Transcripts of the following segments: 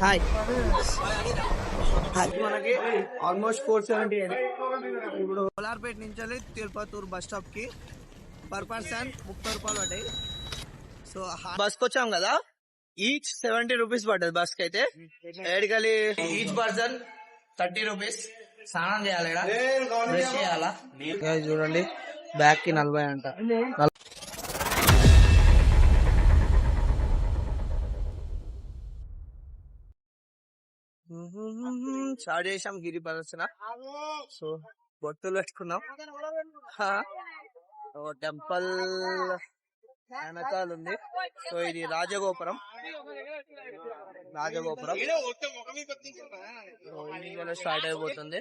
Hi మనకి almost 470 ఇప్పుడు కోలార్పేట నుంచి తిరుపతూర్ బస్ స్టాప్ కి పర్ పర్సన్ 30 రూపాయలు పడ్డాయి. సో బస్ కి వచ్చాం కదా, ఈచ్ 70 రూపీస్ పడ్డది బస్ కి అయితే. ఏడుకలి ఈచ్ పర్సన్ 30 రూపీస్. స్నానం చేయాలి, బ్రష్ చేయాలా. చూడండి బ్యాగ్ కి 40 అంట. స్టార్ట్ చేసాం గిరి ప్రదర్శన. సో బొట్టులు పెట్టుకున్నాం. టెంపుల్ వెనకాల ఉంది. సో ఇది రాజగోపురం. స్టార్ట్ అయిపోతుంది.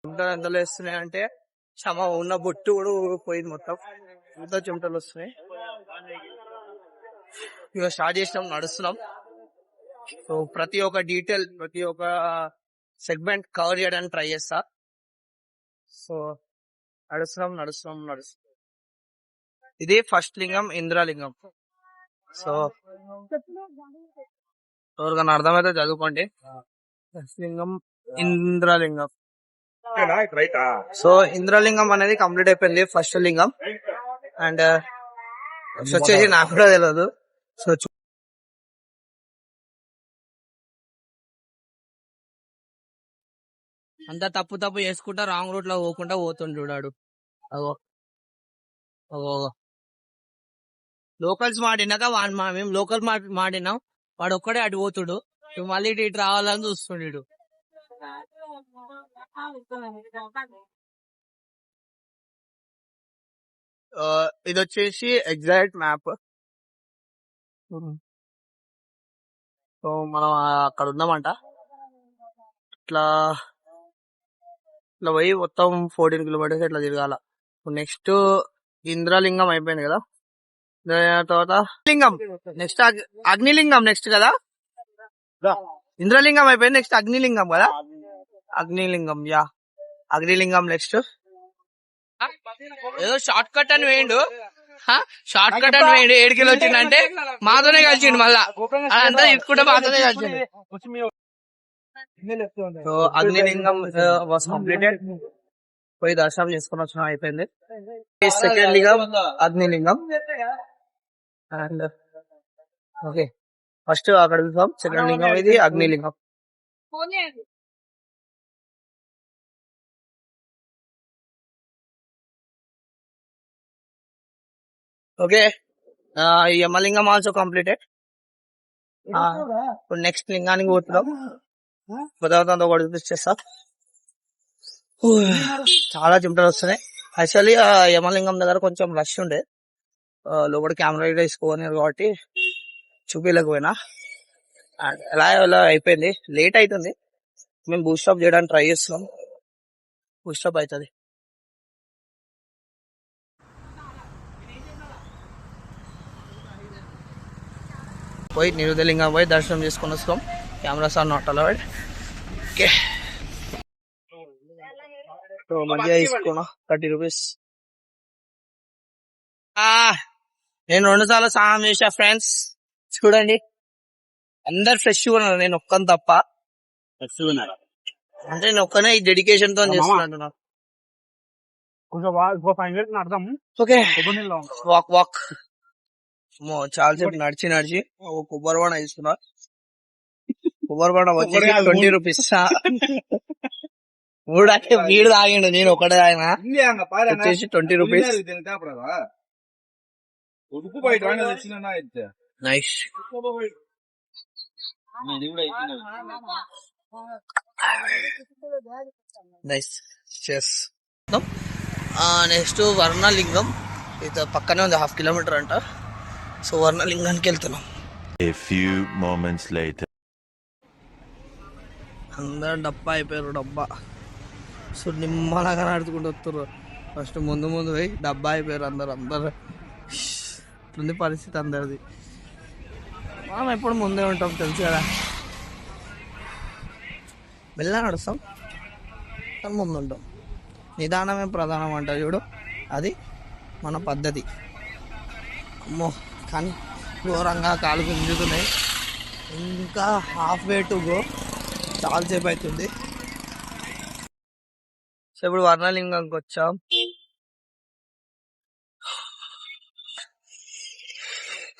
చెమటలు ఎంతలో వస్తున్నాయి అంటే ఉన్న బొట్టు కూడా పోయింది మొత్తం. ఎంత చెమటలు వస్తున్నాయి. ఇక స్టార్ట్ చేసినాం, నడుస్తున్నాం. సో ప్రతి ఒక్క డీటెయిల్, ప్రతి ఒక్క సెగ్మెంట్ కవర్ చేయడానికి ట్రై చేస్తా. సో నడుస్తున్నాం. ఇది ఫస్ట్ లింగం ఇంద్రలింగం. సో ఎవరికైనా అర్థమైతే చదువుకోండి. ఫస్ట్ లింగం ఇంద్రలింగం. సో ఇంద్రలింగం అనేది కంప్లీట్ అయిపోయింది, ఫస్ట్ లింగం. అండ్ వచ్చేసి నాకు కూడా తెలియదు. సో అంతా తప్పు చేసుకుంటా రాంగ్ రూట్ లో పోకుండా పోతుండు చూడాడు. లోకల్స్ మాడినాక మేము లోకల్ మాడినాం, వాడు ఒక్కడే అటు పోతుడు. మళ్ళీ ఇటు రావాలని చూస్తుండడు. ఇది వచ్చేసి ఎగ్జాక్ట్ మ్యాప్. సో మనం అక్కడ ఉన్నామంట. ఇట్లా పోయి మొత్తం 14 కిలోమీటర్స్ ఇట్లా తిరగాల. నెక్స్ట్ ఇంద్రలింగం అయిపోయింది కదా, తర్వాత లింగం నెక్స్ట్ అగ్నిలింగం నెక్స్ట్ కదా. ఇంద్రలింగం అయిపోయింది, నెక్స్ట్ అగ్నిలింగం కదా. అగ్నిలింగం అగ్నిలింగం నెక్స్ట్. ఏదో షార్ట్ కట్ అని వేయండు, 7 కిలో వచ్చిందంటే మాతోనే కలిసిండు. మళ్ళా అదంతా తీసుకుంటే మాతోనే కలిసిండు. So Agnilingam was completed. పోయి దర్శనం చేసుకుని వచ్చిన అయిపోయింది. సెకండ్ లింగం అగ్నిలింగం. అండ్ ఓకే, ఫస్ట్ అక్కడ చూసాం. సెకండ్ లింగం ఇది Agnilingam. Okay, Yamalingam also completed. ఇప్పుడు నెక్స్ట్ లింగానికి పోతున్నాం. పదార్థంతో కూడా చూపించేస్తా. చాలా చెమటలు వస్తున్నాయి. యాక్చువల్లీ యమలింగం దగ్గర కొంచెం రష్ ఉండే, లోపల కెమెరా తీసుకోవాలి కాబట్టి చూపించలేకపోయినా. ఎలా అయిపోయింది, లేట్ అవుతుంది. మేము బూస్ట్ స్టాప్ చేయడానికి ట్రై చేస్తున్నాం. బూస్ట్ స్టాప్ అవుతుంది. పోయి నిరుదలింగం పోయి దర్శనం చేసుకొని వస్తాం. Cameras are not allowed. Okay, మంచిగా తీసుకున్నా 30 రూపీస్. నేను 2 సార్లు స్నానం చేసా ఫ్రెండ్స్. చూడండి అందరు ఫ్రెష్ ఉన్నారు, నేను ఒక్కని తప్ప. అంటే నేను ఒక్కనే ఈ డెడికేషన్ తో చేస్తున్నాను. ఓకే, వాక్ చాలాసేపు నడిచి కొబ్బరి బండ తీసుకున్నా. కొబ్బరి బండ వచ్చేసి 20 రూపీస్. వీడు తాగిండు, నేను ఒకటే తాగినా. వచ్చేసి 20 rupees. Nice. Nice. Next Varunalingam. ఇది పక్కనే ఉంది 1/2 కిలోమీటర్ అంట. సో వర్ణలింగానికి వెళ్తున్నాం. A few moments later. అందరు డబ్బా అయిపోయారు. డబ్బా సో నిమ్మలాగా నడుచుకుంటూ వస్తారు. ఫస్ట్ ముందు పోయి డబ్బా అయిపోయారు అందరు. ఉంది పరిస్థితి అందరిది. మనం ఎప్పుడు ముందే ఉంటాం తెలుసు కదా. మెల్లగా నడుస్తాం కానీ ముందు ఉంటాం. నిదానమే ప్రధానం అంట చూడు, అది మన పద్ధతి. అమ్మో కానీ ఘోరంగా కాలు గుంజుతున్నాయి. ఇంకా హాఫ్ వే టు గో, చాలాసేపు అవుతుంది. సో ఇప్పుడు వర్ణలింగంకి వచ్చాం.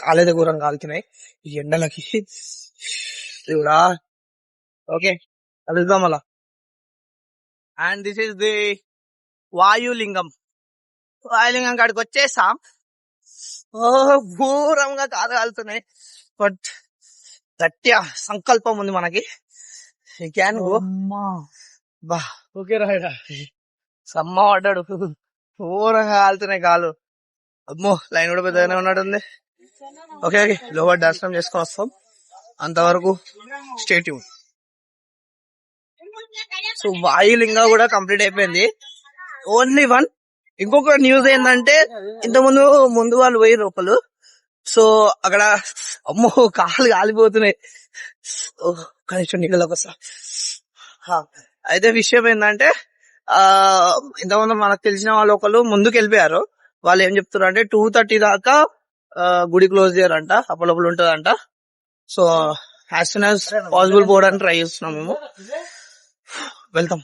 కాలేద ఘోరం కాలుతున్నాయి ఈ ఎండలకి చూడా. ఓకే కలుద్దాం అలా. And this is the Vayulingam. Vayulingam కాడికి వచ్చేసాం. ఘోరంగా కాలు కాలుతున్నాయి. బట్ గట్టిగా సంకల్పం ఉంది మనకి. Can go. బా ఓకే రాయడా సమ్మ పడ్డాడు. ఘోరంగా కాలుతున్నాయి కాలు. అమ్మో లైన్ కూడా పెద్దగానే ఉన్నట్టుంది. ఓకే లోపల దర్శనం చేసుకొని వస్తాం. అంతవరకు స్టే ట్యూన్. సో వాయులింగ కూడా కంప్లీట్ అయిపోయింది. ఓన్లీ వన్ ఇంకొక న్యూస్ ఏంటంటే ముందు వాళ్ళు పోయి ఒకళ్ళు. సో అక్కడ అమ్మో కాలు కాలిపోతున్నాయి. కనీసం నీళ్ళకి వస్తా. అయితే విషయం ఏంటంటే ఇంతకుముందు మనకు తెలిసిన వాళ్ళు ఒకళ్ళు ముందుకు వెళ్ళిపోయారు. వాళ్ళు ఏం చెప్తున్నారు అంటే 2:30 దాకా గుడి క్లోజ్ చేయరంట, అప్పటిలోపల ఉంటుందంట. So as soon as possible పోవడానికి ట్రై చేస్తున్నాం మేము. వెళ్తాం.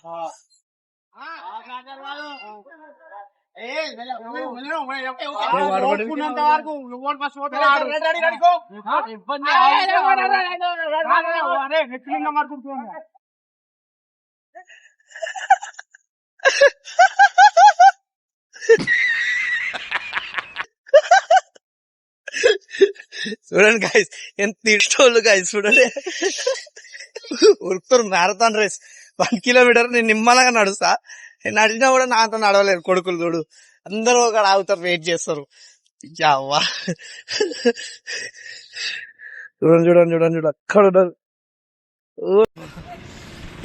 చూడండి గైస్ ఎంత ఇష్టోళ్ళు గైస్. చూడండి ఉరుకుతారు. Marathon race 1 kilometre. నేను నిమ్మలంగా నడుస్తా. నేను నడిచినా కూడా నాతో నడవలేరు కొడుకులు. చూడు అందరూ ఒక ఆగుతారు, వెయిట్ చేస్తారు. అవ్వా చూడండి అక్కడ ఉన్నారు.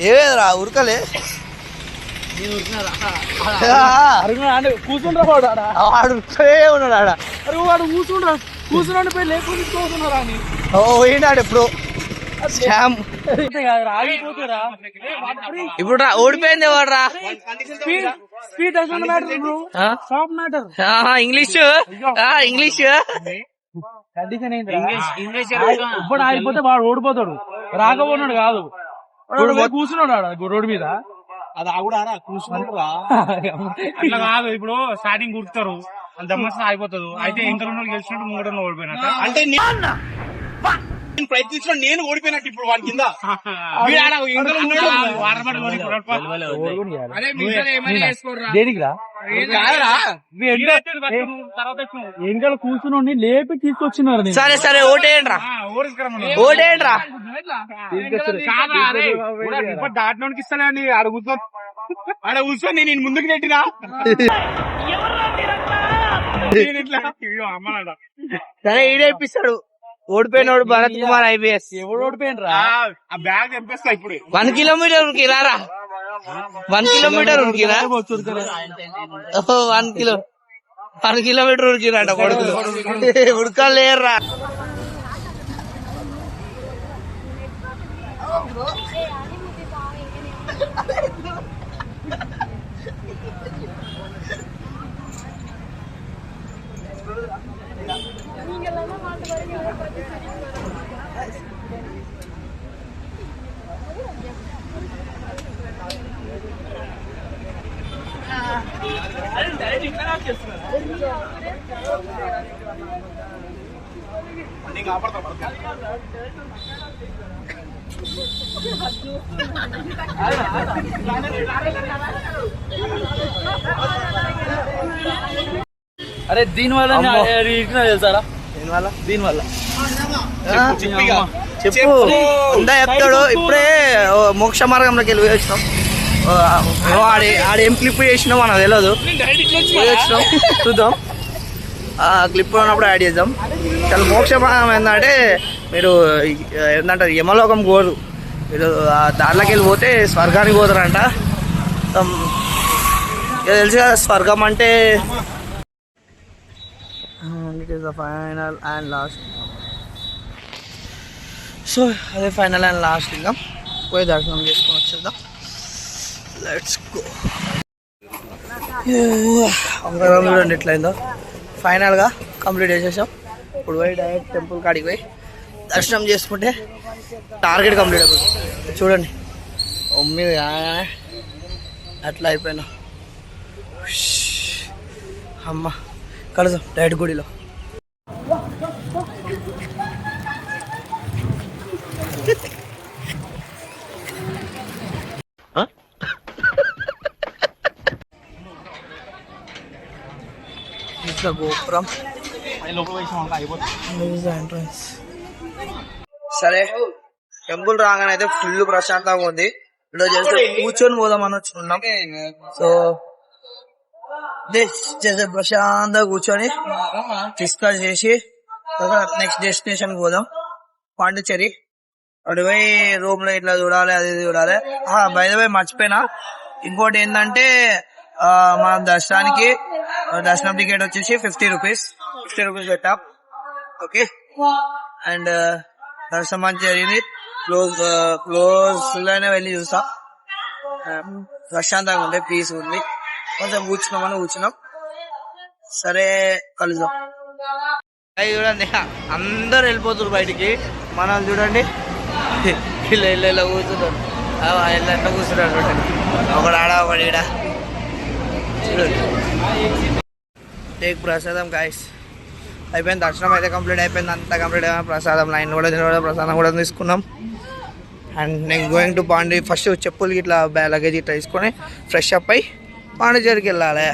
ఏవేదరా ఉరకలే కూర్చుంటా వాడు ఉన్నాడు. వాడు కూర్చున్నాడు పోయి లేకుండా అని పోయినాడు ఎప్పుడు. ఇప్పుడు ఓడిపోయింది వాడు రా. స్పీడ్ మ్యాటర్ ఇంగ్లీష్ ఇప్పుడు ఆగిపోతే వాడు ఓడిపోతాడు. రాకపోన్నాడు కాదు, కూర్చున్నాడు రోడ్డు మీద. అది ఆగుడారా కూర్చున్నాడు అట్లా కాదు. ఇప్పుడు స్టార్టింగ్ కుడుతారు, దమ్మస్ అయిపోతుంది. అయితే ఇంకా గెలిచినట్టు 3 ఓడిపోయినట్టు. అంటే నేను ప్రయత్నించిన నేను ఓడిపోయినట్టు. ఇప్పుడు వాడి కింద ఎంకలు కూర్చుని లేపి తీసుకొచ్చినారు. సరే ఓటేయండిరా. దాటినోడికి ఇస్తానండి. ఆడ కూర్చొని నేను ముందుకు నెట్టినా సరే ఈడేపిస్తాడు. ఓడిపోయినోడు భరత్ కుమార్ IPS. ఎవడు ఓడిపోయినరా? ఆ బ్యాగ్ తెంపేస్తా ఇప్పుడు. 1 కిలోమీటర్ ఉరికిరా. 1 కిలోమీటర్ ఉరికిరా. 1 కిలోమీటర్ ఉరికిరాట కొడుకులు. ఉడకలేర్రా. అరే దీనివల్ల తెలుసారా? దీనివల్ల చెప్పు ఉందా చెప్తాడు. ఇప్పుడే మోక్ష మార్గంలోకి వెళ్ళి వచ్చినాం. ఆడేం క్లిప్ చేసినాం మనకు తెలియదు. వచ్చినాం చూద్దాం. క్లిప్ ఉన్నప్పుడు యాడ్ చేద్దాం. చాలా మోక్షం ఏంటంటే మీరు ఏంటంటారు యమలోకం కోరు, మీరు ఆ దారిలోకి వెళ్ళిపోతే స్వర్గానికి పోతారంట. తెలుసు కదా స్వర్గం అంటే. It is the final and last. So అదే ఫైనల్ అండ్ లాస్ట్. ఇంకా పోయి దర్శనం చేసుకొని వచ్చేద్దాం. Let's go. అంగరం చూడండి ఎట్లయిందో. ఫైనల్గా కంప్లీట్ చేసేసాం. ఇప్పుడు పోయి డైరెక్ట్ టెంపుల్ కాడికి పోయి దర్శనం చేసుకుంటే టార్గెట్ కంప్లీట్ అయిపోతుంది. చూడండి మీద అట్లా అయిపోయినా. అమ్మ కలుద్దాం డైరెక్ట్ గుడిలో. గోపురం ఎంట్రన్స్. సరే టెంపుల్ రాగానే అయితే ఫుల్ ప్రశాంతంగా ఉంది. చేస్తే కూర్చొని పోదామని వచ్చుకున్నాం. సో చేసే ప్రశాంతంగా కూర్చొని డిస్కస్ చేసి నెక్స్ట్ డెస్టినేషన్ పోదాం పాండిచ్చేరి. అటు పోయి రూమ్ లో ఇట్లా చూడాలి, అది చూడాలి. బై ద వే మర్చిపోయినా, ఇంకోటి ఏంటంటే మనం దర్శనానికి దర్శనం టికెట్ వచ్చేసి 50 రూపీస్ పెట్టాం. ఓకే, అండ్ దర్శనం మంచి జరిగింది. క్లోజ్ లోనే వెళ్ళి చూస్తాం. ప్రశాంతంగా ఉంది, పీస్ ఉంది. కొంచెం కూర్చున్నాం. సరే కలుద్దాం. చూడండి అందరు వెళ్ళిపోతున్నారు బయటికి. మనం చూడండి ఇలా కూర్చున్నారు. ఎట్లా కూర్చున్నారు చూడండి. ఒకడు ఆడ ఒకడు ఈడ. చూడండి టేక్ ప్రసాదం గాయస్. అయిపోయింది దర్శనం అయితే కంప్లీట్ అయిపోయింది. అంతా కంప్లీట్ అయిపోయింది. ప్రసాదం లైన్ కూడా ప్రసాదం కూడా తీసుకున్నాం. అండ్ నేను గోయింగ్ టు ఫస్ట్ చెప్పులు ఇట్లా లగేజ్ ఇట్లా తీసుకొని ఫ్రెష్ అప్ అయ్యి పాండిచ్చేరికి వెళ్ళాలి.